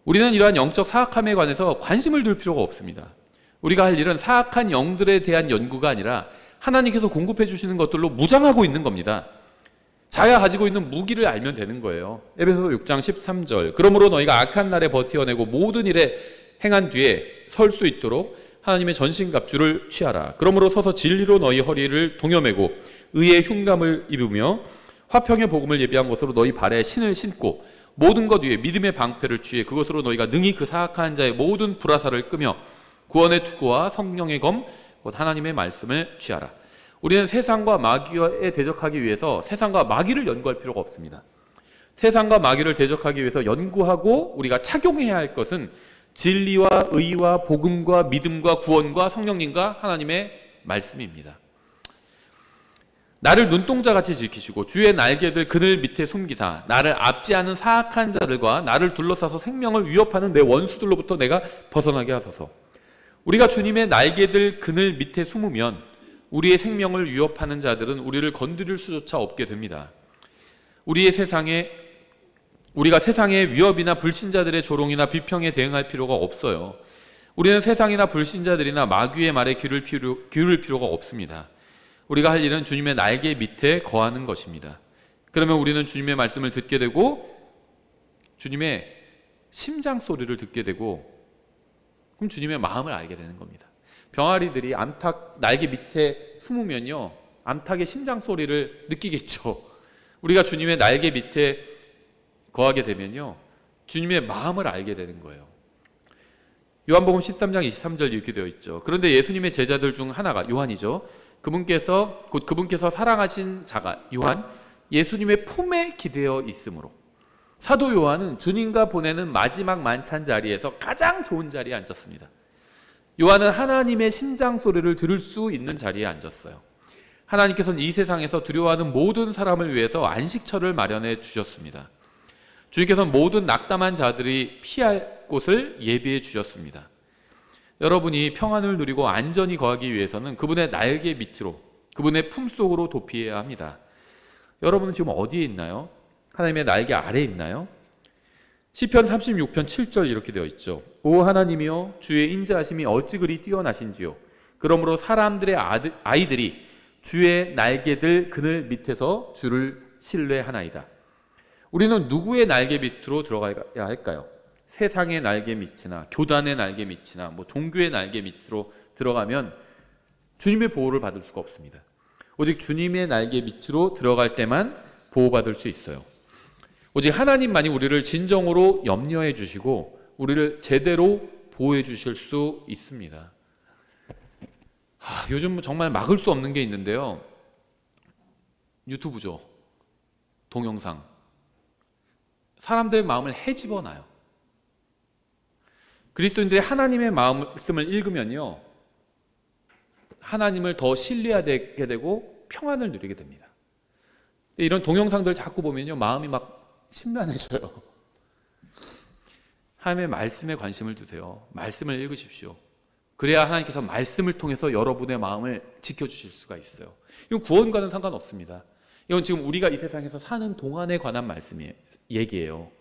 우리는 이러한 영적 사악함에 관해서 관심을 둘 필요가 없습니다. 우리가 할 일은 사악한 영들에 대한 연구가 아니라 하나님께서 공급해 주시는 것들로 무장하고 있는 겁니다. 자기가 가지고 있는 무기를 알면 되는 거예요. 에베소서 6장 13절. 그러므로 너희가 악한 날에 버티어내고 모든 일에 행한 뒤에 설 수 있도록 하나님의 전신갑주를 취하라. 그러므로 서서 진리로 너희 허리를 동여매고 의의 흉감을 입으며 화평의 복음을 예비한 것으로 너희 발에 신을 신고 모든 것 위에 믿음의 방패를 취해 그것으로 너희가 능히 그 사악한 자의 모든 불화살을 끄며 구원의 투구와 성령의 검 곧 하나님의 말씀을 취하라. 우리는 세상과 마귀에 대적하기 위해서 세상과 마귀를 연구할 필요가 없습니다. 세상과 마귀를 대적하기 위해서 연구하고 우리가 착용해야 할 것은 진리와 의와 복음과 믿음과 구원과 성령님과 하나님의 말씀입니다. 나를 눈동자같이 지키시고 주의 날개들 그늘 밑에 숨기사 나를 압제하는 사악한 자들과 나를 둘러싸서 생명을 위협하는 내 원수들로부터 내가 벗어나게 하소서. 우리가 주님의 날개들 그늘 밑에 숨으면 우리의 생명을 위협하는 자들은 우리를 건드릴 수조차 없게 됩니다. 우리가 세상의 위협이나 불신자들의 조롱이나 비평에 대응할 필요가 없어요. 우리는 세상이나 불신자들이나 마귀의 말에 기울일 필요가 없습니다. 우리가 할 일은 주님의 날개 밑에 거하는 것입니다. 그러면 우리는 주님의 말씀을 듣게 되고 주님의 심장 소리를 듣게 되고 그럼 주님의 마음을 알게 되는 겁니다. 병아리들이 암탉 날개 밑에 숨으면요, 암탉의 심장 소리를 느끼겠죠. 우리가 주님의 날개 밑에 거하게 되면요, 주님의 마음을 알게 되는 거예요. 요한복음 13장 23절 이렇게 되어 있죠. 그런데 예수님의 제자들 중 하나가 요한이죠. 그분께서 사랑하신 자가 요한, 예수님의 품에 기대어 있으므로 사도 요한은 주님과 보내는 마지막 만찬 자리에서 가장 좋은 자리에 앉았습니다. 요한은 하나님의 심장 소리를 들을 수 있는 자리에 앉았어요. 하나님께서는 이 세상에서 두려워하는 모든 사람을 위해서 안식처를 마련해 주셨습니다. 주님께서는 모든 낙담한 자들이 피할 곳을 예비해 주셨습니다. 여러분이 평안을 누리고 안전히 거하기 위해서는 그분의 날개 밑으로, 그분의 품속으로 도피해야 합니다. 여러분은 지금 어디에 있나요? 하나님의 날개 아래에 있나요? 시편 36편 7절 이렇게 되어 있죠. 오 하나님이여, 주의 인자하심이 어찌 그리 뛰어나신지요. 그러므로 사람들의 아이들이 주의 날개들 그늘 밑에서 주를 신뢰하나이다. 우리는 누구의 날개 밑으로 들어가야 할까요? 세상의 날개 밑이나 교단의 날개 밑이나 종교의 날개 밑으로 들어가면 주님의 보호를 받을 수가 없습니다. 오직 주님의 날개 밑으로 들어갈 때만 보호받을 수 있어요. 오직 하나님만이 우리를 진정으로 염려해 주시고 우리를 제대로 보호해 주실 수 있습니다. 요즘 정말 막을 수 없는 게 있는데요, 유튜브죠. 동영상. 사람들의 마음을 헤집어놔요. 그리스도인들이 하나님의 말씀을 읽으면요, 하나님을 더 신뢰하게 되고 평안을 누리게 됩니다. 이런 동영상들 자꾸 보면요, 마음이 막 심란해져요. 하나님의 말씀에 관심을 두세요. 말씀을 읽으십시오. 그래야 하나님께서 말씀을 통해서 여러분의 마음을 지켜주실 수가 있어요. 이건 구원과는 상관없습니다. 이건 지금 우리가 이 세상에서 사는 동안에 관한 얘기예요.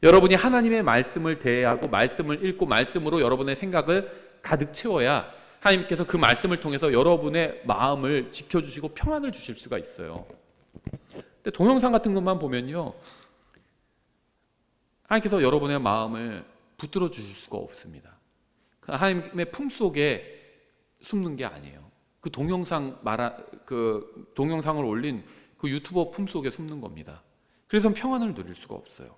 여러분이 하나님의 말씀을 대하고 말씀을 읽고 말씀으로 여러분의 생각을 가득 채워야 하나님께서 그 말씀을 통해서 여러분의 마음을 지켜주시고 평안을 주실 수가 있어요. 근데 동영상 같은 것만 보면요, 하나님께서 여러분의 마음을 붙들어 주실 수가 없습니다. 하나님의 품속에 숨는 게 아니에요. 그 동영상을 올린 그 유튜버 품속에 숨는 겁니다. 그래서 평안을 누릴 수가 없어요.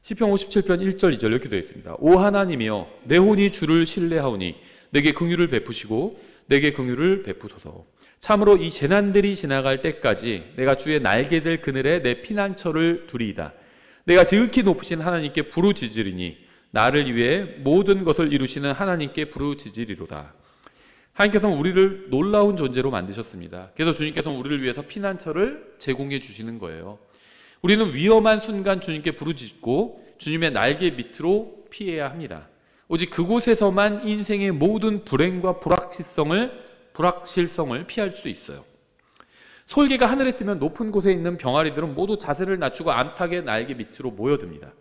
시편 57편 1절 2절 이렇게 되어 있습니다. 오 하나님이여, 내 혼이 주를 신뢰하오니 내게 긍휼을 베푸시고 내게 긍휼을 베푸소서. 참으로 이 재난들이 지나갈 때까지 내가 주의 날개들 그늘에 내 피난처를 두리이다. 내가 지극히 높으신 하나님께 부르짖으리니 나를 위해 모든 것을 이루시는 하나님께 부르짖으리로다. 하나님께서는 우리를 놀라운 존재로 만드셨습니다. 그래서 주님께서는 우리를 위해서 피난처를 제공해 주시는 거예요. 우리는 위험한 순간 주님께 부르짖고 주님의 날개 밑으로 피해야 합니다. 오직 그곳에서만 인생의 모든 불행과 불확실성을 피할 수 있어요. 솔개가 하늘에 뜨면 높은 곳에 있는 병아리들은 모두 자세를 낮추고 암탉의 날개 밑으로 모여듭니다.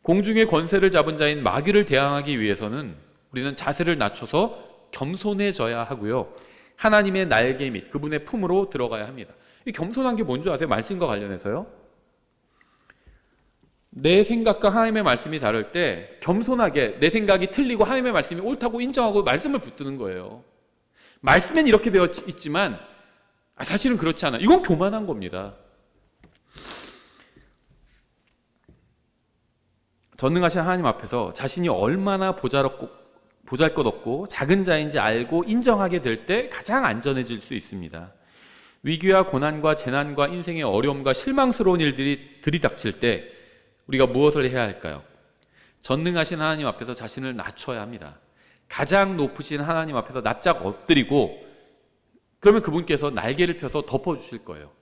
공중의 권세를 잡은 자인 마귀를 대항하기 위해서는 우리는 자세를 낮춰서 겸손해져야 하고요, 하나님의 날개 밑, 그분의 품으로 들어가야 합니다. 이 겸손한 게 뭔지 아세요? 말씀과 관련해서요. 내 생각과 하나님의 말씀이 다를 때 겸손하게 내 생각이 틀리고 하나님의 말씀이 옳다고 인정하고 말씀을 붙드는 거예요. 말씀엔 이렇게 되어 있지만 사실은 그렇지 않아. 이건 교만한 겁니다. 전능하신 하나님 앞에서 자신이 얼마나 보잘것없고 작은 자인지 알고 인정하게 될 때 가장 안전해질 수 있습니다. 위기와 고난과 재난과 인생의 어려움과 실망스러운 일들이 들이닥칠 때 우리가 무엇을 해야 할까요? 전능하신 하나님 앞에서 자신을 낮춰야 합니다. 가장 높으신 하나님 앞에서 납작 엎드리고, 그러면 그분께서 날개를 펴서 덮어주실 거예요.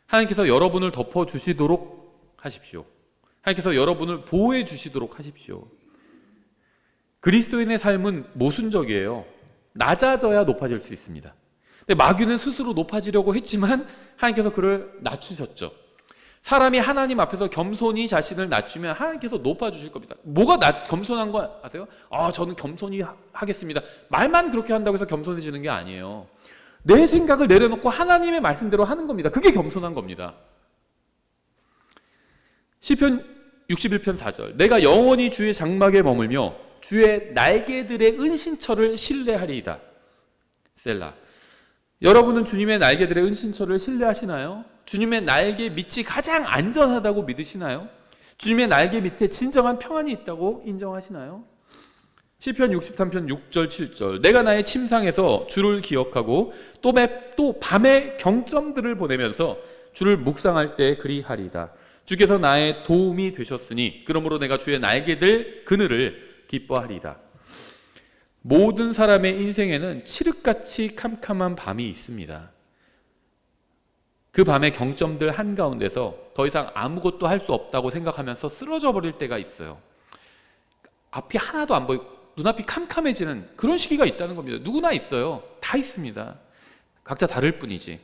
하나님께서 여러분을 덮어주시도록 하십시오. 하나님께서 여러분을 보호해 주시도록 하십시오. 그리스도인의 삶은 모순적이에요. 낮아져야 높아질 수 있습니다. 근데 마귀는 스스로 높아지려고 했지만 하나님께서 그를 낮추셨죠. 사람이 하나님 앞에서 겸손히 자신을 낮추면 하나님께서 높아주실 겁니다. 뭐가 겸손한 거 아세요? 저는 겸손히 하겠습니다. 말만 그렇게 한다고 해서 겸손해지는 게 아니에요. 내 생각을 내려놓고 하나님의 말씀대로 하는 겁니다. 그게 겸손한 겁니다. 시편 61편 4절, 내가 영원히 주의 장막에 머물며 주의 날개들의 은신처를 신뢰하리이다. 셀라. 여러분은 주님의 날개들의 은신처를 신뢰하시나요? 주님의 날개 밑이 가장 안전하다고 믿으시나요? 주님의 날개 밑에 진정한 평안이 있다고 인정하시나요? 시편 63편 6절 7절, 내가 나의 침상에서 주를 기억하고 또 밤에 경점들을 보내면서 주를 묵상할 때 그리하리이다. 주께서 나의 도움이 되셨으니 그러므로 내가 주의 날개들 그늘을 기뻐하리이다. 모든 사람의 인생에는 칠흑같이 캄캄한 밤이 있습니다. 그 밤의 경점들 한가운데서 더 이상 아무것도 할 수 없다고 생각하면서 쓰러져 버릴 때가 있어요. 앞이 하나도 안 보이고 눈앞이 캄캄해지는 그런 시기가 있다는 겁니다. 누구나 있어요. 다 있습니다. 각자 다를 뿐이지.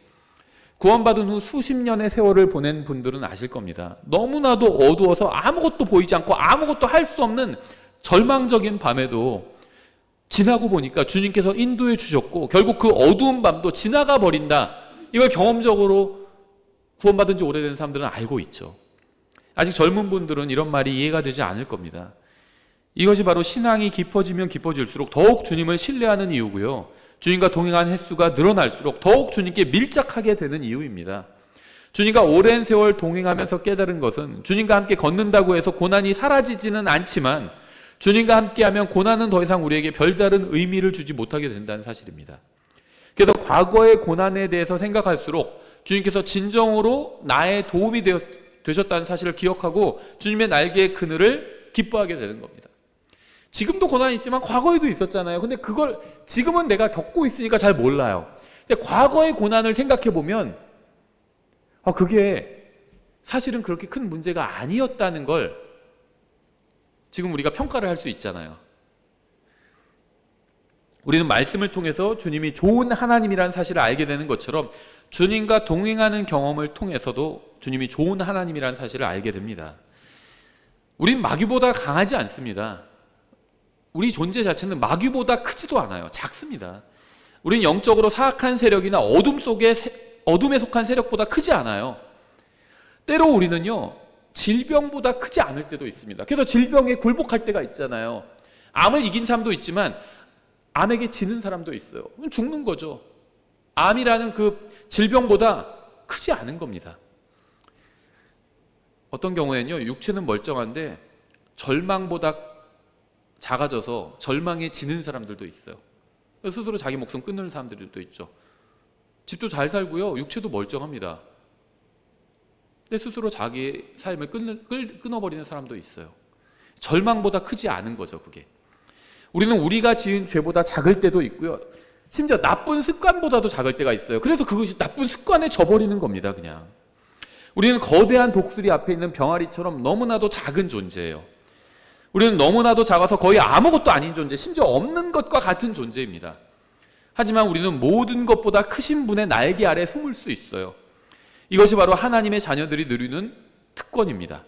구원받은 후 수십 년의 세월을 보낸 분들은 아실 겁니다. 너무나도 어두워서 아무것도 보이지 않고 아무것도 할 수 없는 절망적인 밤에도 지나고 보니까 주님께서 인도해 주셨고 결국 그 어두운 밤도 지나가 버린다. 이걸 경험적으로 구원받은 지 오래된 사람들은 알고 있죠. 아직 젊은 분들은 이런 말이 이해가 되지 않을 겁니다. 이것이 바로 신앙이 깊어지면 깊어질수록 더욱 주님을 신뢰하는 이유고요. 주님과 동행한 횟수가 늘어날수록 더욱 주님께 밀착하게 되는 이유입니다. 주님과 오랜 세월 동행하면서 깨달은 것은 주님과 함께 걷는다고 해서 고난이 사라지지는 않지만 주님과 함께하면 고난은 더 이상 우리에게 별다른 의미를 주지 못하게 된다는 사실입니다. 그래서 과거의 고난에 대해서 생각할수록 주님께서 진정으로 나의 도움이 되셨다는 사실을 기억하고 주님의 날개의 그늘을 기뻐하게 되는 겁니다. 지금도 고난이 있지만 과거에도 있었잖아요. 근데 그걸 지금은 내가 겪고 있으니까 잘 몰라요. 근데 과거의 고난을 생각해 보면 그게 사실은 그렇게 큰 문제가 아니었다는 걸 지금 우리가 평가를 할 수 있잖아요. 우리는 말씀을 통해서 주님이 좋은 하나님이라는 사실을 알게 되는 것처럼 주님과 동행하는 경험을 통해서도 주님이 좋은 하나님이라는 사실을 알게 됩니다. 우린 마귀보다 강하지 않습니다. 우리 존재 자체는 마귀보다 크지도 않아요. 작습니다. 우린 영적으로 사악한 세력이나 어둠에 속한 세력보다 크지 않아요. 때로 우리는요, 질병보다 크지 않을 때도 있습니다. 그래서 질병에 굴복할 때가 있잖아요. 암을 이긴 사람도 있지만 암에게 지는 사람도 있어요. 죽는 거죠. 암이라는 그 질병보다 크지 않은 겁니다. 어떤 경우에는요, 육체는 멀쩡한데 절망보다 작아져서 절망에 지는 사람들도 있어요. 스스로 자기 목숨 끊는 사람들도 있죠. 집도 잘 살고요, 육체도 멀쩡합니다. 근데 스스로 자기 삶을 끊어버리는 사람도 있어요. 절망보다 크지 않은 거죠, 그게. 우리는 우리가 지은 죄보다 작을 때도 있고요. 심지어 나쁜 습관보다도 작을 때가 있어요. 그래서 그것이 나쁜 습관에 져버리는 겁니다, 그냥. 우리는 거대한 독수리 앞에 있는 병아리처럼 너무나도 작은 존재예요. 우리는 너무나도 작아서 거의 아무것도 아닌 존재, 심지어 없는 것과 같은 존재입니다. 하지만 우리는 모든 것보다 크신 분의 날개 아래 숨을 수 있어요. 이것이 바로 하나님의 자녀들이 누리는 특권입니다.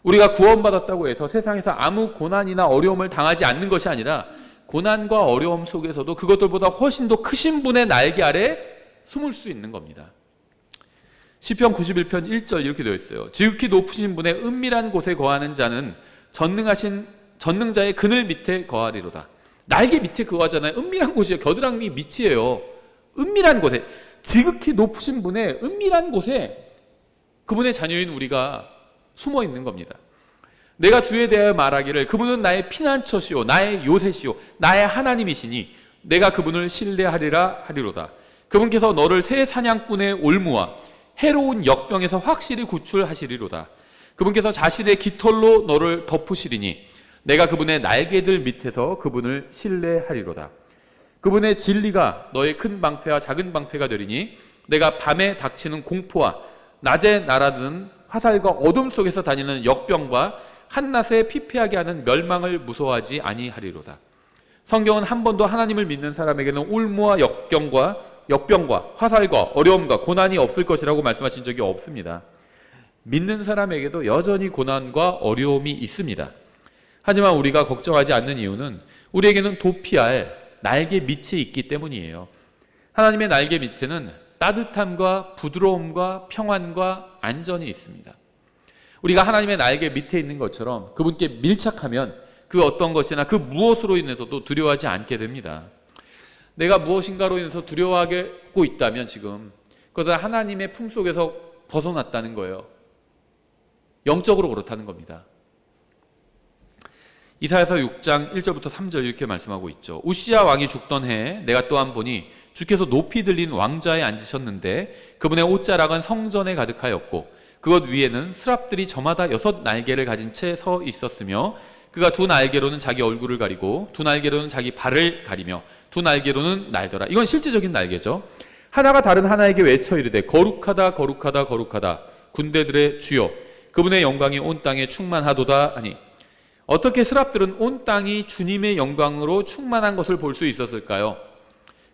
우리가 구원받았다고 해서 세상에서 아무 고난이나 어려움을 당하지 않는 것이 아니라 고난과 어려움 속에서도 그것들보다 훨씬 더 크신 분의 날개 아래 숨을 수 있는 겁니다. 시편 91편 1절 이렇게 되어 있어요. 지극히 높으신 분의 은밀한 곳에 거하는 자는 전능자의 그늘 밑에 거하리로다. 날개 밑에 거하잖아요. 은밀한 곳이에요. 겨드랑이 밑이에요. 은밀한 곳에, 지극히 높으신 분의 은밀한 곳에 그분의 자녀인 우리가 숨어 있는 겁니다. 내가 주에 대하여 말하기를 그분은 나의 피난처시오, 나의 요새시오, 나의 하나님이시니 내가 그분을 신뢰하리라 하리로다. 그분께서 너를 새 사냥꾼의 올무와 해로운 역병에서 확실히 구출하시리로다. 그분께서 자신의 깃털로 너를 덮으시리니 내가 그분의 날개들 밑에서 그분을 신뢰하리로다. 그분의 진리가 너의 큰 방패와 작은 방패가 되리니 내가 밤에 닥치는 공포와 낮에 날아드는 화살과 어둠 속에서 다니는 역병과 한낮에 피폐하게 하는 멸망을 무서워하지 아니하리로다. 성경은 한 번도 하나님을 믿는 사람에게는 올무와 역병과 화살과 어려움과 고난이 없을 것이라고 말씀하신 적이 없습니다. 믿는 사람에게도 여전히 고난과 어려움이 있습니다. 하지만 우리가 걱정하지 않는 이유는 우리에게는 도피할 날개 밑이 있기 때문이에요. 하나님의 날개 밑에는 따뜻함과 부드러움과 평안과 안전이 있습니다. 우리가 하나님의 날개 밑에 있는 것처럼 그분께 밀착하면 그 어떤 것이나 그 무엇으로 인해서도 두려워하지 않게 됩니다. 내가 무엇인가로 인해서 두려워하고 있다면 지금 그것은 하나님의 품속에서 벗어났다는 거예요. 영적으로 그렇다는 겁니다. 이사야서 6장 1절부터 3절 이렇게 말씀하고 있죠. 우시야 왕이 죽던 해에 내가 또한 보니 주께서 높이 들린 왕좌에 앉으셨는데 그분의 옷자락은 성전에 가득하였고 그것 위에는 스랍들이 저마다 6 날개를 가진 채 서 있었으며 그가 2 날개로는 자기 얼굴을 가리고 2 날개로는 자기 발을 가리며 2 날개로는 날더라. 이건 실제적인 날개죠. 하나가 다른 하나에게 외쳐 이르되 거룩하다 거룩하다 거룩하다 군대들의 주여 그분의 영광이 온 땅에 충만하도다 하니 어떻게 스랍들은 온 땅이 주님의 영광으로 충만한 것을 볼 수 있었을까요?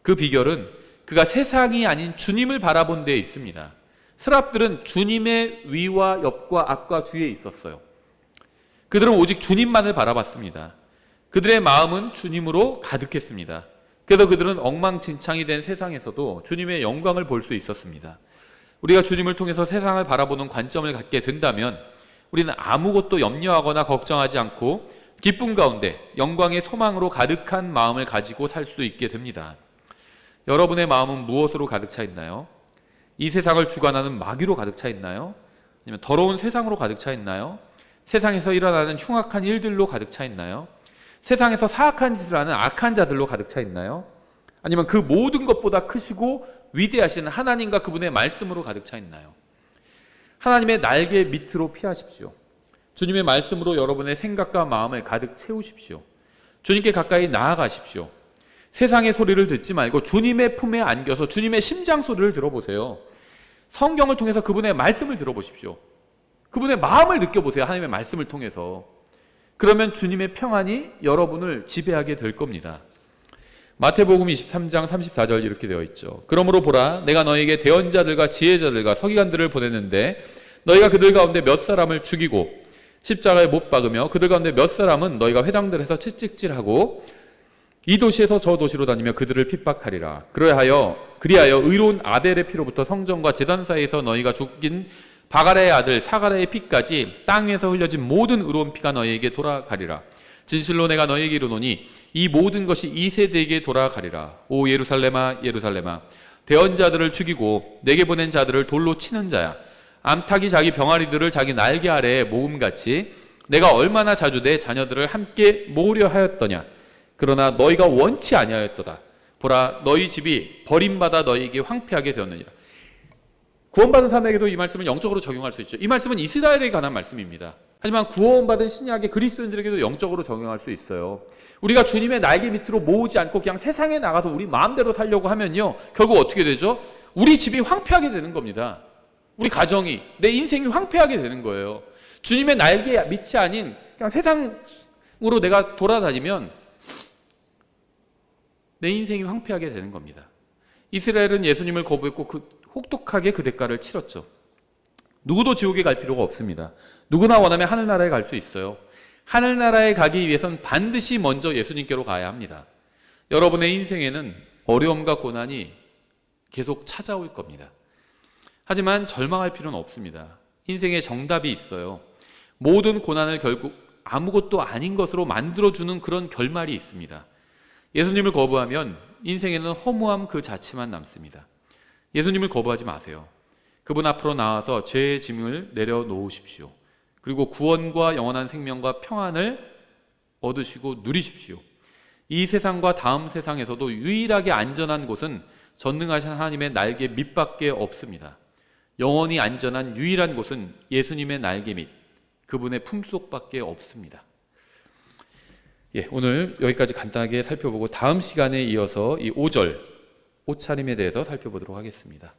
그 비결은 그가 세상이 아닌 주님을 바라본 데에 있습니다. 스랍들은 주님의 위와 옆과 앞과 뒤에 있었어요. 그들은 오직 주님만을 바라봤습니다. 그들의 마음은 주님으로 가득했습니다. 그래서 그들은 엉망진창이 된 세상에서도 주님의 영광을 볼 수 있었습니다. 우리가 주님을 통해서 세상을 바라보는 관점을 갖게 된다면 우리는 아무것도 염려하거나 걱정하지 않고 기쁨 가운데 영광의 소망으로 가득한 마음을 가지고 살 수 있게 됩니다. 여러분의 마음은 무엇으로 가득 차 있나요? 이 세상을 주관하는 마귀로 가득 차 있나요? 아니면 더러운 세상으로 가득 차 있나요? 세상에서 일어나는 흉악한 일들로 가득 차 있나요? 세상에서 사악한 짓을 하는 악한 자들로 가득 차 있나요? 아니면 그 모든 것보다 크시고 위대하신 하나님과 그분의 말씀으로 가득 차 있나요? 하나님의 날개 밑으로 피하십시오. 주님의 말씀으로 여러분의 생각과 마음을 가득 채우십시오. 주님께 가까이 나아가십시오. 세상의 소리를 듣지 말고 주님의 품에 안겨서 주님의 심장 소리를 들어보세요. 성경을 통해서 그분의 말씀을 들어보십시오. 그분의 마음을 느껴보세요. 하나님의 말씀을 통해서. 그러면 주님의 평안이 여러분을 지배하게 될 겁니다. 마태복음 23장 34절 이렇게 되어 있죠. 그러므로 보라 내가 너에게 대언자들과 지혜자들과 서기관들을 보냈는데 너희가 그들 가운데 몇 사람을 죽이고 십자가에 못 박으며 그들 가운데 몇 사람은 너희가 회당들에서 채찍질하고 이 도시에서 저 도시로 다니며 그들을 핍박하리라. 그리하여 의로운 아벨의 피로부터 성전과 제단 사이에서 너희가 죽인 바가레의 아들 사가랴의 피까지 땅 위에서 흘려진 모든 의로운 피가 너희에게 돌아가리라. 진실로 내가 너희에게 이르노니 이 모든 것이 이 세대에게 돌아가리라. 오 예루살렘아 예루살렘아 대언자들을 죽이고 내게 보낸 자들을 돌로 치는 자야. 암탉이 자기 병아리들을 자기 날개 아래에 모음같이 내가 얼마나 자주 내 자녀들을 함께 모으려 하였더냐. 그러나 너희가 원치 아니하였도다. 보라 너희 집이 버림받아 너희에게 황폐하게 되었느니라. 구원받은 사람에게도 이 말씀을 영적으로 적용할 수 있죠. 이 말씀은 이스라엘에 관한 말씀입니다. 하지만 구원받은 신약의 그리스도인들에게도 영적으로 적용할 수 있어요. 우리가 주님의 날개 밑으로 모으지 않고 그냥 세상에 나가서 우리 마음대로 살려고 하면요. 결국 어떻게 되죠? 우리 집이 황폐하게 되는 겁니다. 우리 가정이, 내 인생이 황폐하게 되는 거예요. 주님의 날개 밑이 아닌 그냥 세상으로 내가 돌아다니면 내 인생이 황폐하게 되는 겁니다. 이스라엘은 예수님을 거부했고 혹독하게 그 대가를 치렀죠. 누구도 지옥에 갈 필요가 없습니다. 누구나 원하면 하늘나라에 갈 수 있어요. 하늘나라에 가기 위해서는 반드시 먼저 예수님께로 가야 합니다. 여러분의 인생에는 어려움과 고난이 계속 찾아올 겁니다. 하지만 절망할 필요는 없습니다. 인생에 정답이 있어요. 모든 고난을 결국 아무것도 아닌 것으로 만들어주는 그런 결말이 있습니다. 예수님을 거부하면 인생에는 허무함 그 자체만 남습니다. 예수님을 거부하지 마세요. 그분 앞으로 나와서 죄의 짐을 내려놓으십시오. 그리고 구원과 영원한 생명과 평안을 얻으시고 누리십시오. 이 세상과 다음 세상에서도 유일하게 안전한 곳은 전능하신 하나님의 날개 밑밖에 없습니다. 영원히 안전한 유일한 곳은 예수님의 날개 밑, 그분의 품속밖에 없습니다. 오늘 여기까지 간단하게 살펴보고 다음 시간에 이어서 이 5절 옷차림에 대해서 살펴보도록 하겠습니다.